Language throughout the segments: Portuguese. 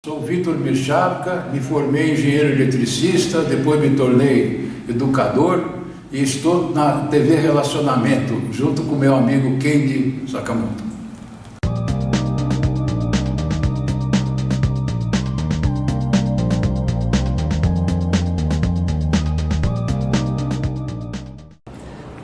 Sou Vitor Michavka, me formei engenheiro eletricista, depois me tornei educador e estou na TV Relacionamento, junto com meu amigo Kendi Sakamoto.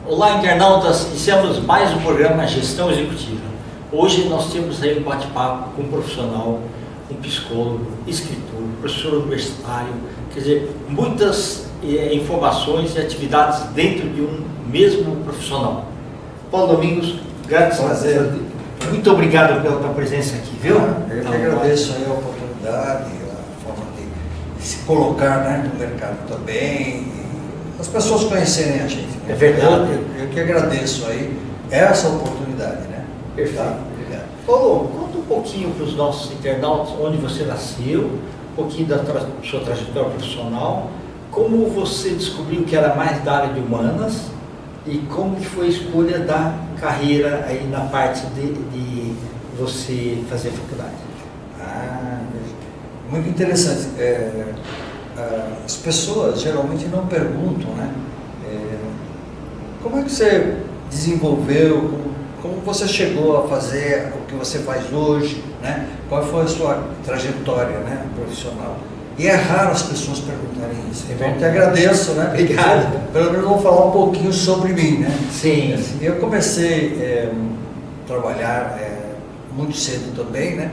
Olá, internautas, iniciamos mais um programa Gestão Executiva. Hoje nós temos aí um bate-papo com um profissional, um psicólogo, escritor, professor universitário, quer dizer, muitas informações e atividades dentro de um mesmo profissional. Paulo Domingos, grande prazer. Muito obrigado pela tua presença aqui, viu? Eu que agradeço aí a oportunidade, a forma de se colocar, né, no mercado também, e as pessoas conhecerem a gente. É verdade. Eu que agradeço aí essa oportunidade, né? Perfeito. Tá? Obrigado. Paulo, conta um pouquinho para os nossos internautas onde você nasceu, um pouquinho da sua trajetória profissional, como você descobriu que era mais da área de humanas e como que foi a escolha da carreira aí na parte de você fazer faculdade. Muito interessante. As pessoas geralmente não perguntam, né? Como é que você desenvolveu, como você chegou a fazer o que você faz hoje, né? Qual foi a sua trajetória, né, profissional? E é raro as pessoas perguntarem isso. Então, eu te agradeço, né? Obrigado. Pelo menos vou falar um pouquinho sobre mim, né? Sim. Eu comecei a trabalhar muito cedo também, né?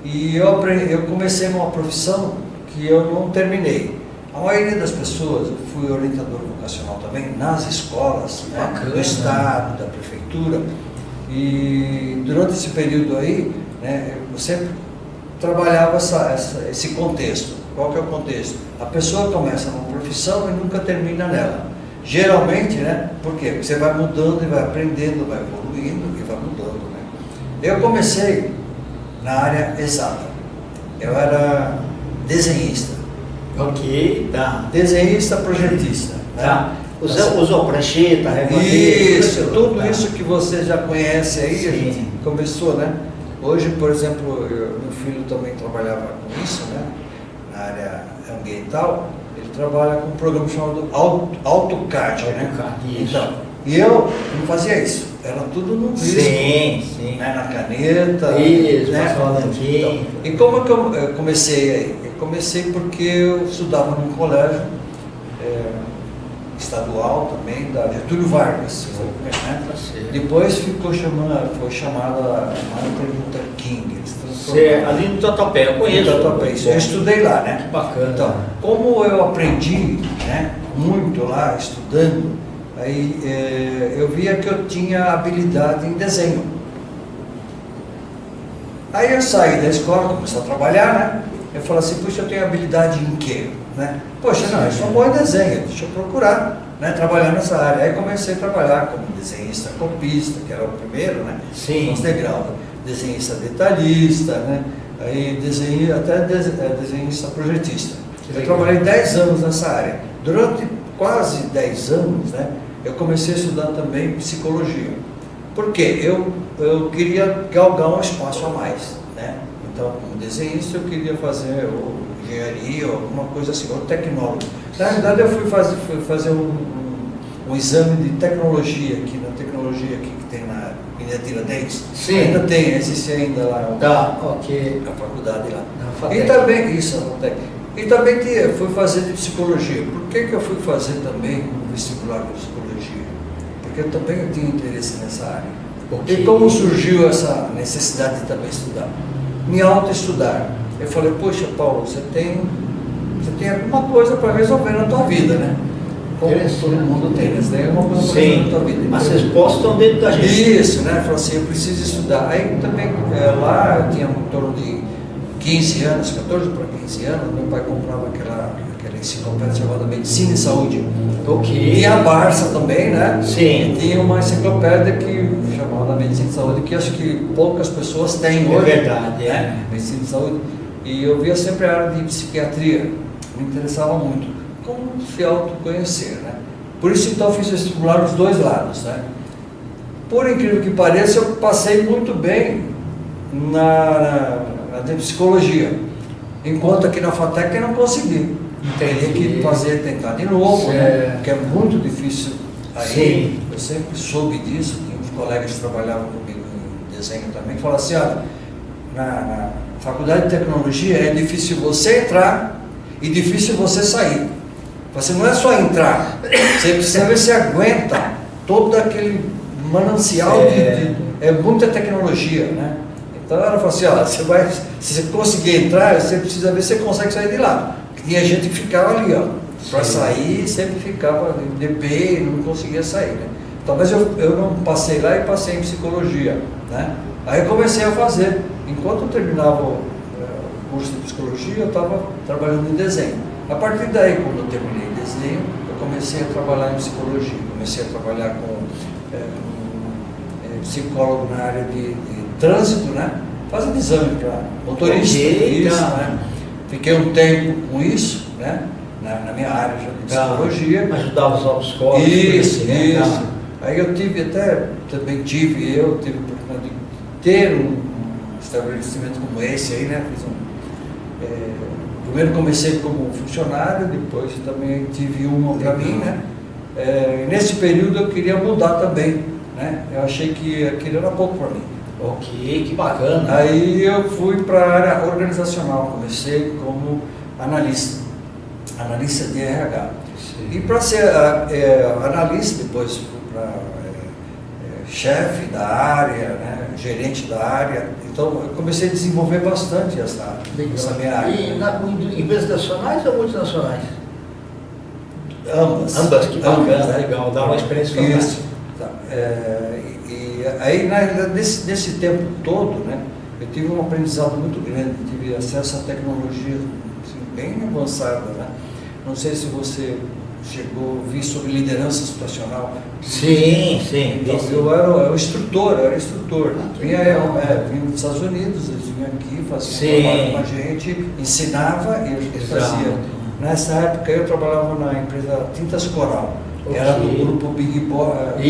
E eu comecei numa profissão que eu não terminei. A maioria das pessoas, eu fui orientador vocacional também nas escolas, né, do estado, da prefeitura, e durante esse período aí, né, eu sempre trabalhava esse contexto. Qual que é o contexto? A pessoa começa numa profissão e nunca termina nela. Geralmente, né, por quê? Porque você vai mudando e vai aprendendo, vai evoluindo e vai mudando, né? Eu comecei na área exata. Eu era desenhista. Ok, tá. Desenhista, projetista. Né? Tá. Usou prancheta, rebandeira. Isso, tudo isso que você já conhece aí, Sim. a gente começou, né? Hoje, por exemplo, meu filho também trabalhava com isso, né? Na área ambiental, ele trabalha com um programa chamado AutoCAD, né? Então, e eu não fazia isso, era tudo no risco. Sim. Né? Na caneta. Isso, né? então, e como que eu comecei aí? Eu comecei porque eu estudava num colégio estadual também, da Getúlio Vargas. Né? Depois foi chamada Martin Luther King. Ali no Tatuapé, eu conheço. Eu estudei lá, né? Que bacana. Então, como eu aprendi, né, muito lá, estudando, aí eu via que eu tinha habilidade em desenho. Aí eu saí da escola, comecei a trabalhar, né? Eu falei assim, puxa, eu tenho habilidade em quê? Né? Poxa, não, eu sou bom em desenho, deixa eu procurar, né, trabalhar nessa área. Aí comecei a trabalhar como desenhista copista, que era o primeiro, né? Sim. Nos degraus, desenhista detalhista, né? Aí desenhista projetista. Eu trabalhei 10 anos nessa área. Durante quase 10 anos, né, eu comecei a estudar também psicologia. Por quê? Eu queria galgar um espaço a mais, né? Então, como desenhista, eu queria fazer engenharia, ou alguma coisa assim, ou tecnólogo. Na verdade, eu fui fazer um exame de tecnologia aqui, na tecnologia aqui que tem na Avenida Tiradentes. Sim. Ainda tem, existe ainda lá a faculdade lá. E também, e também fui fazer de psicologia. Por que eu fui fazer também um vestibular de psicologia? Porque eu também tinha interesse nessa área. E como surgiu essa necessidade de também estudar? Me autoestudar. Eu falei, poxa, Paulo, você tem alguma coisa para resolver na tua vida, né? Como todo mundo tem, né? Você tem alguma coisa para resolver na tua vida. As respostas estão dentro da gente. Isso, né? Eu falei assim, eu preciso estudar. Aí também, lá eu tinha em torno de 15 anos, 14 para 15 anos, meu pai comprava aquela enciclopédia chamada Medicina e Saúde. Ok. Tinha a Barça também, né? Sim. E tinha uma enciclopédia chamada Medicina e Saúde, que acho que poucas pessoas têm hoje. É verdade, né? Medicina e Saúde. E eu via sempre a área de psiquiatria, me interessava muito. Como se autoconhecer, né? Por isso, então, eu fiz vestibular nos dois lados, né? Por incrível que pareça, eu passei muito bem na de psicologia. Enquanto aqui na FATEC eu não consegui. Teria que tentar de novo, né? Porque é muito difícil aí. Sim. Eu sempre soube disso, tinha uns colegas que trabalhavam comigo em desenho também, que falavam assim, olha, na faculdade de tecnologia é difícil você entrar e difícil você sair. Você não é só entrar, você precisa ver se aguenta todo aquele manancial é muita tecnologia, né? Então ela falou assim, ó, se você conseguir entrar, você precisa ver se você consegue sair de lá. Tinha gente que ficava ali, ó, para sair, sempre ficava de pé e não conseguia sair, né? Talvez eu não passei lá e passei em psicologia, né? Aí eu comecei a fazer. Enquanto eu terminava o curso de psicologia, eu estava trabalhando em desenho. A partir daí, quando eu terminei desenho, eu comecei a trabalhar em psicologia. Comecei a trabalhar com psicólogo na área de trânsito, né? Fazendo exame para motorista, isso, né? Fiquei um tempo com isso, né? Na minha área de psicologia. Ajudava os autoescolas. Isso. Aí eu tive também tive a oportunidade de ter um estabelecimento como esse aí, né? Primeiro comecei como funcionário, depois também tive uma para mim, né? Nesse período eu queria mudar também, né? Eu achei que aquilo era pouco para mim. Ok, que bacana. Aí eu fui para a área organizacional, comecei como analista de RH. Sim. E para ser analista, depois fui para chefe da área, né? Gerente da área. Então eu comecei a desenvolver bastante essa minha área. E empresas nacionais ou multinacionais? Ambas, que bacana, legal, dá uma experiência fantástica. Isso. Tá. E aí, nesse tempo todo, né, eu tive um aprendizado muito grande, tive acesso a tecnologia assim, bem avançada, né? Não sei se você chegou a ouvir sobre liderança situacional. Sim. Então, eu era instrutor. Vinha dos Estados Unidos, eles vinham aqui, faziam trabalho com a gente, ensinava e a gente fazia. Nessa época eu trabalhava na empresa Tintas Coral, que era do grupo Big Board,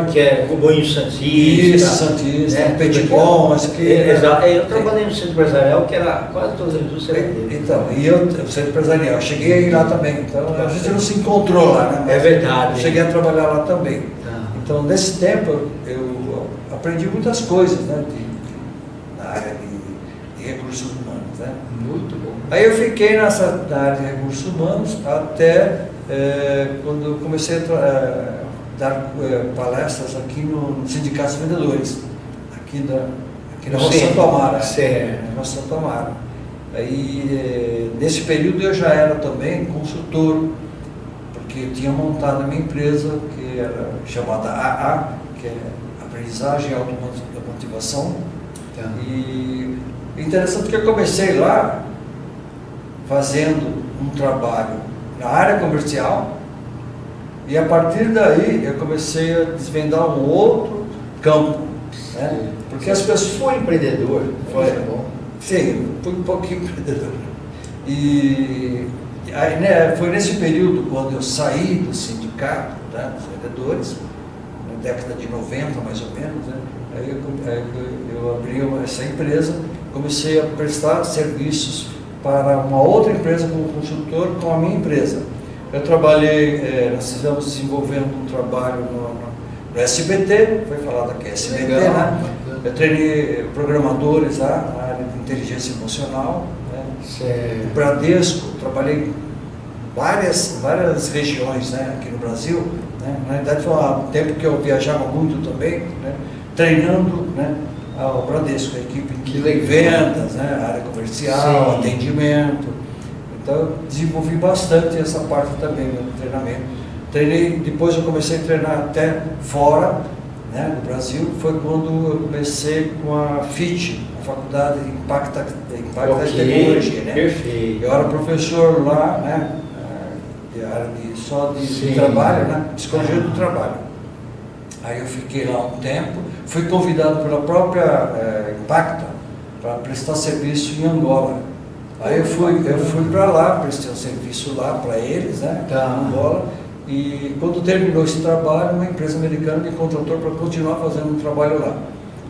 que é o Banho Santista. Isso, Santista, Petibon, exato. Eu trabalhei no centro empresarial, que era quase todas as indústrias. Então, e eu, o centro empresarial, cheguei a ir lá também. Então, a gente não se encontrou lá, né? É verdade. Cheguei a trabalhar lá também. Então, nesse tempo, eu aprendi muitas coisas, né? Na área de recursos humanos, né? Muito bom. Aí eu fiquei na área de recursos humanos até quando eu comecei a dar palestras aqui no Sindicato dos Vendedores, aqui na Rua Santo Amaro. Na Rua Santo Amaro. Aí, nesse período eu já era também consultor, porque eu tinha montado a minha empresa, que era chamada AA, que é Aprendizagem e Automotivação. E interessante que eu comecei lá fazendo um trabalho na área comercial e a partir daí eu comecei a desvendar um outro campo, né? Porque as pessoas... Foi empreendedor? Foi bom. Sim, fui um pouquinho empreendedor. E aí, né, foi nesse período quando eu saí do sindicato, né, dos vendedores, na década de 90 mais ou menos, né? Aí eu abri essa empresa, comecei a prestar serviços para uma outra empresa como consultor com a minha empresa. Eu trabalhei, nós estamos desenvolvendo um trabalho no SBT, foi falado aqui, SBT, né? Eu treinei programadores lá na área de inteligência emocional, né? O Bradesco, trabalhei em várias regiões, né? Aqui no Brasil, né? Na verdade foi um tempo que eu viajava muito também, né? Treinando, né? Ao Bradesco, a equipe de vendas, né? Área comercial, sim, atendimento. Então eu desenvolvi bastante essa parte também no treinamento. Treinei, depois eu comecei a treinar até fora, né, do Brasil. Foi quando eu comecei com a FIT, a Faculdade de Impacta de Tecnologia, né? Perfeito. Eu era professor lá, né? De área de trabalho, né? Psicologia do trabalho. Aí eu fiquei lá um tempo, fui convidado pela própria Impacta para prestar serviço em Angola. Aí eu fui para lá, prestei um serviço lá para eles, né? Em Angola. E quando terminou esse trabalho, uma empresa americana me contratou para continuar fazendo um trabalho lá,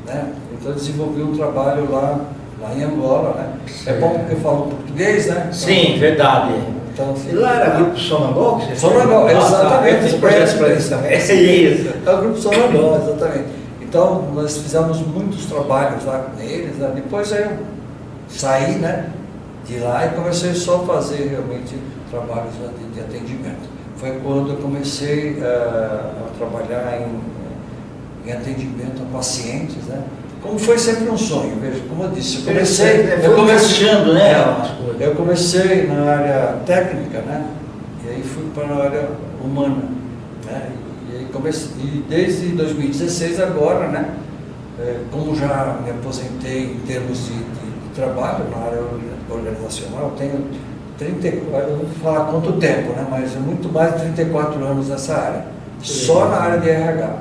né? Então eu desenvolvi um trabalho lá lá em Angola, né? É bom porque eu falo português, né? Então, Sim, verdade. Então, assim, E lá era Grupo Sonangol? Sonangol, exatamente. Tem projetos para isso também. É isso. É o Grupo Sonangol, exatamente. Então, nós fizemos muitos trabalhos lá com eles, né? Depois aí eu saí, né, de lá e comecei só a fazer realmente trabalhos de atendimento. Foi quando eu comecei a trabalhar em atendimento a pacientes, né? Como foi sempre um sonho, veja, como eu disse, eu comecei na área técnica, né? E aí fui para a área humana, né? E aí comecei, e desde 2016 agora, né? Como já me aposentei em termos de trabalho na área organizacional, tenho 34, eu não vou falar quanto tempo, né? Mas é muito mais de 34 anos nessa área, só na área de RH.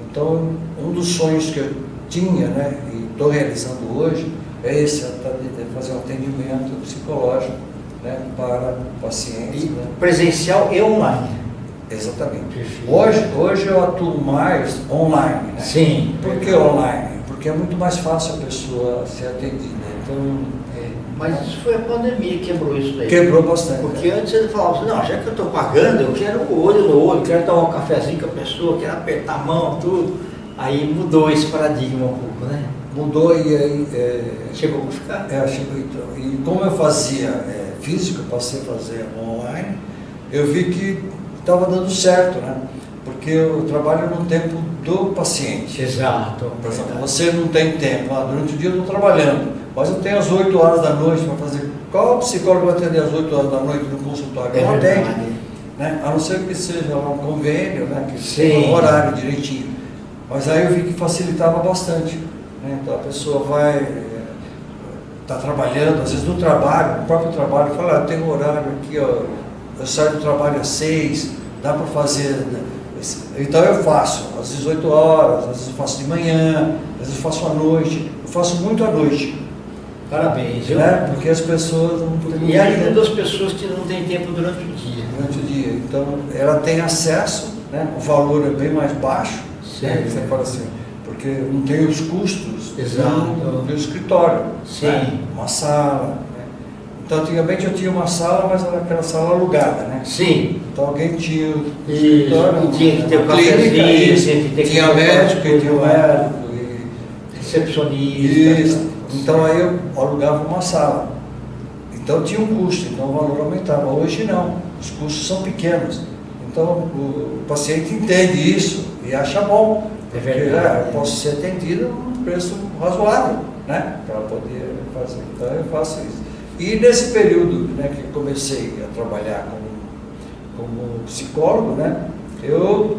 Então, um dos sonhos que eu tinha, né, e estou realizando hoje, é esse, fazer um atendimento psicológico, né, para pacientes. Né? Presencial e online. Exatamente. Hoje eu atuo mais online. Né? Sim. Por que online? Porque é muito mais fácil a pessoa ser atendida. Então, mas isso foi a pandemia que quebrou isso daí. Quebrou bastante. Porque antes ele falava assim, não, já que eu estou pagando, eu quero o olho no olho, quero tomar um cafezinho com a pessoa, quero apertar a mão, tudo. Aí mudou esse paradigma um pouco, né? Mudou e aí... chegou a ficar. Chegou então. E como eu fazia físico, passei a fazer online, eu vi que estava dando certo, né? Porque eu trabalho no tempo do paciente. Exato. Por exemplo, você não tem tempo, durante o dia eu estou trabalhando, mas eu tenho às 8 horas da noite para fazer. Qual psicólogo vai atender às 8 horas da noite no consultório? Não atende, né? A não ser que seja um convênio, né? Que tenha um horário direitinho. Mas aí eu vi que facilitava bastante. Né? Então a pessoa vai, está trabalhando, às vezes no trabalho, no próprio trabalho, fala, tem um horário aqui, ó, eu saio do trabalho às 6, dá para fazer. Então eu faço, às vezes 8 horas, às vezes eu faço de manhã, às vezes eu faço à noite, eu faço muito à noite. Parabéns, viu? Né? Porque as pessoas não têm. E ajuda as pessoas que não têm tempo durante o dia. Durante o dia. Então ela tem acesso, né? O valor é bem mais baixo. Né? Você fala assim, porque não tem os custos do escritório. Sim. Né? Uma sala. Né? Então antigamente eu tinha uma sala, mas era aquela sala alugada, né? Sim. Então alguém tinha o escritório, tinha que ter o clínica, tinha médico, e tinha o médico, recepcionista. Isso. Então aí eu alugava uma sala. Então tinha um custo, então o valor aumentava. Hoje não, os custos são pequenos. Então o paciente entende isso e acha bom. É verdade. Eu posso ser atendido a um preço razoável, né? Para poder fazer. Então eu faço isso. E nesse período, né, que eu comecei a trabalhar como psicólogo, né? Eu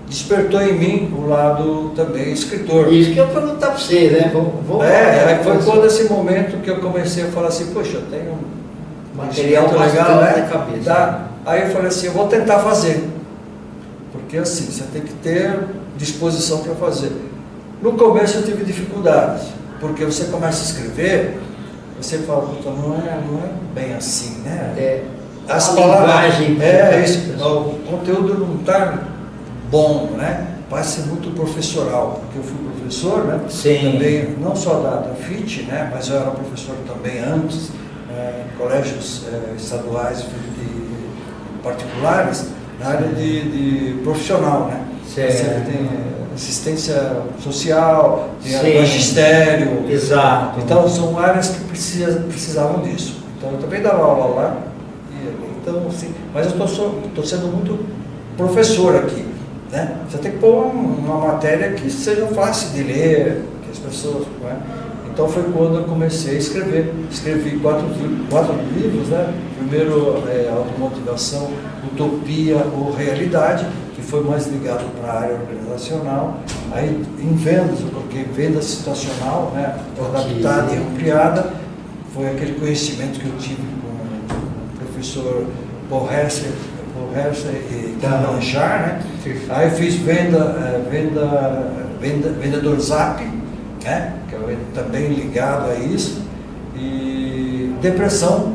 despertou em mim o lado também escritor. Isso que eu vou perguntar para você, né? Aí foi quando esse momento que eu comecei a falar assim, poxa, eu tenho um material legal, né? Na cabeça. Tá. Aí eu falei assim, eu vou tentar fazer. Porque assim, você tem que ter disposição para fazer. No começo eu tive dificuldades, porque você começa a escrever, você fala, não é bem assim, né? As palavras, o conteúdo não está bom, né? Vai ser muito professoral, porque eu fui professor, né? Sim. Também, não só da FIT, né? Mas eu era professor também antes, em colégios estaduais e particulares, na área de profissional, né? Você tem assistência social, tem magistério. Exato. Então são áreas que precisavam disso. Então eu também dava aula lá. Então, assim, mas eu estou sendo muito professor aqui. Né? Você tem que pôr uma matéria que seja fácil de ler, que as pessoas. Né? Então foi quando eu comecei a escrever. Escrevi quatro livros, né? Primeiro, Automotivação, Utopia ou Realidade, que foi mais ligado para a área organizacional. Aí em vendas, eu coloquei venda situacional, né? Adaptada e ampliada. Foi aquele conhecimento que eu tive com o professor Paul Hesser e Lanchar, né? Aí fiz vendedor Zap, né? Que é também ligado a isso, e depressão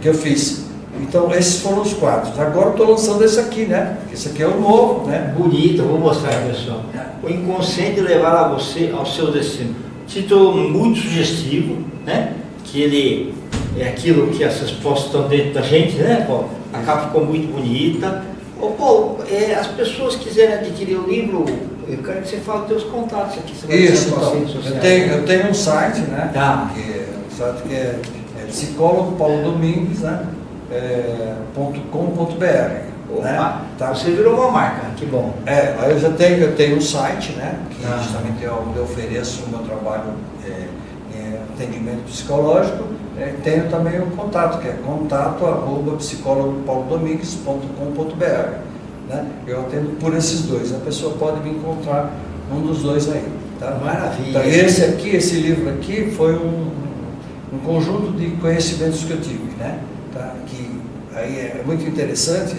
que eu fiz. Então, esses foram os 4. Agora eu estou lançando esse aqui, né? Esse aqui é o novo, né? Bonito, vou mostrar, pessoal. O inconsciente levará você ao seu destino. Título muito sugestivo, né? Que ele é aquilo que as respostas estão dentro da gente, né, Paulo? A capa ficou muito bonita. Ô, Paulo, as pessoas quiserem adquirir o livro, eu quero que você fale dos seus contatos aqui. Você vai Isso, deixar então, redes sociais. eu tenho um site, né? Tá. Um site que é psicólogo Paulo Domingues, né? .com.br, né? Tá. Você virou uma marca, que bom. Aí eu tenho um site, né? Que justamente é onde eu ofereço o meu trabalho em atendimento psicológico. Tenho também o contato, que é contato@psicólogopaulodomingues.com.br, né? Eu atendo por esses dois. A pessoa pode me encontrar num dos dois aí. Tá? Maravilha. Então, esse livro aqui foi um conjunto de conhecimentos que eu tive, né? Tá? Que aí é muito interessante,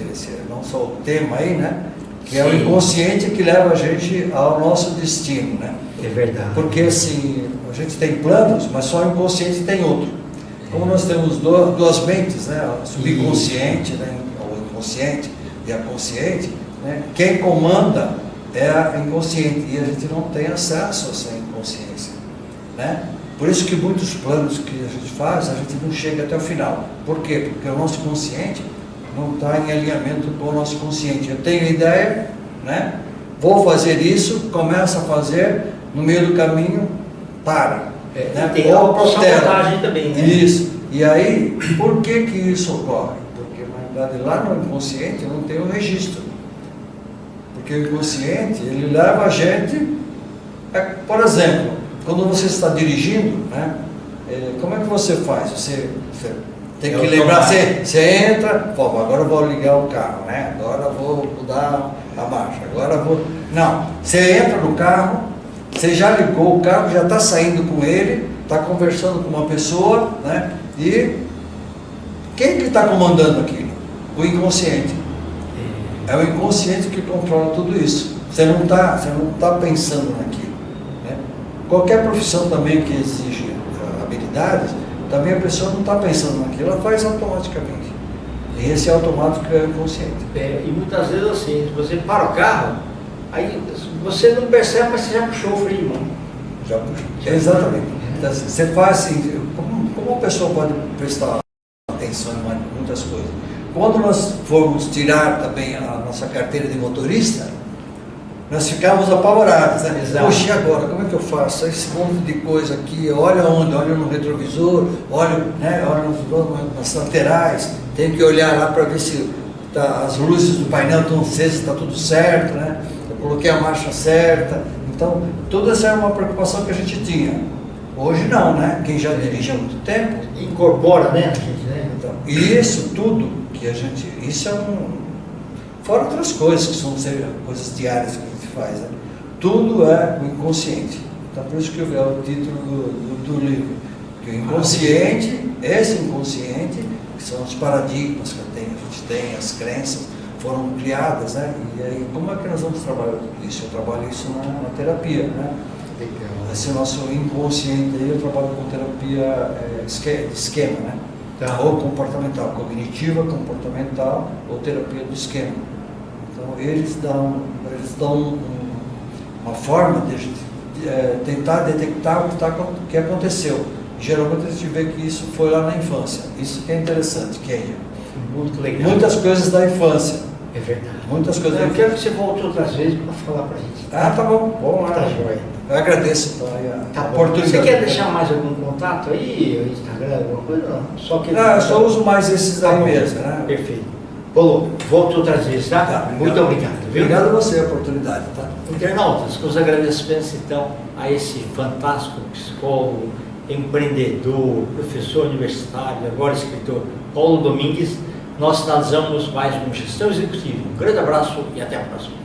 não só o tema aí, né? Que é o inconsciente que leva a gente ao nosso destino, né? É verdade. Porque assim, a gente tem planos, mas só o inconsciente tem outro. Como nós temos duas mentes, né? O subconsciente, né? O inconsciente e a consciente, né? Quem comanda é a inconsciente e a gente não tem acesso a essa inconsciência, né? Por isso que muitos planos que a gente faz, a gente não chega até o final. Por quê? Porque o nosso consciente não está em alinhamento com o nosso consciente. Eu tenho ideia, né? Vou fazer isso, começo a fazer, no meio do caminho, para. Né? Tem a sabotagem também, né? Isso. E aí, por que isso ocorre? Porque, na verdade, lá no inconsciente não tem o registro. Porque o inconsciente, ele leva a gente... por exemplo, quando você está dirigindo, né? Como é que você faz? Você tem que lembrar, você entra, agora eu vou ligar o carro, né? Agora eu vou mudar a marcha, agora eu vou... Não, você entra no carro, você já ligou o carro, já está saindo com ele, está conversando com uma pessoa, né? E quem que está comandando aquilo? O inconsciente. É o inconsciente que controla tudo isso. Você não está pensando naquilo. Né? Qualquer profissão também que exige habilidades, também a pessoa não está pensando naquilo, ela faz automaticamente. E esse automático é o inconsciente. E muitas vezes assim, você para o carro, aí você não percebe, mas você já puxou o freio de mão. Já puxou. Exatamente. Então, você faz assim, como a pessoa pode prestar atenção em muitas coisas? Quando nós formos tirar também a nossa carteira de motorista, nós ficamos apavorados, né? Poxa, e agora? Como é que eu faço? Esse monte de coisa aqui, olha onde? Olha no retrovisor, olha, né? Olha nas laterais, tem que olhar lá para ver se as luzes do painel estão acesas, está tudo certo, né? Eu coloquei a marcha certa. Então, toda essa era uma preocupação que a gente tinha. Hoje não, né? Quem já dirige há muito tempo... Incorpora, né, a gente, né? Então, e isso tudo que a gente... Isso é fora outras coisas, que são coisas diárias que a gente faz, né? Tudo é o inconsciente. Então, por isso que é o título do livro. Porque o inconsciente, esse inconsciente, que são os paradigmas que a gente tem, as crenças, foram criadas, né? E aí, como é que nós vamos trabalhar tudo isso? Eu trabalho isso na terapia, né? Esse nosso inconsciente aí, eu trabalho com terapia de esquema, né? Tá. Ou comportamental, cognitiva, comportamental, ou terapia do esquema. Então, eles dão uma forma de a gente tentar detectar o que aconteceu. Geralmente a gente vê que isso foi lá na infância. Isso que é interessante, Kenja. Muito legal. Muitas coisas da infância. É verdade. Muitas coisas Eu quero que você volte outras vezes para falar para a gente. Ah, tá bom. Vamos lá. Tá joia. Eu agradeço então, a oportunidade. Você quer deixar mais algum contato aí? Instagram, alguma coisa? Não. Só que... Não, eu só uso mais esses aí mesmo, né? Perfeito. Paulo, volto outras vezes, tá? Tá, muito obrigado. Viu? Obrigado a você a oportunidade, tá? Internautas, os agradecimentos então a esse fantástico psicólogo, empreendedor, professor universitário, agora escritor Paulo Domingues. Nós finalizamos mais um Gestão Executiva. Um grande abraço e até a próxima.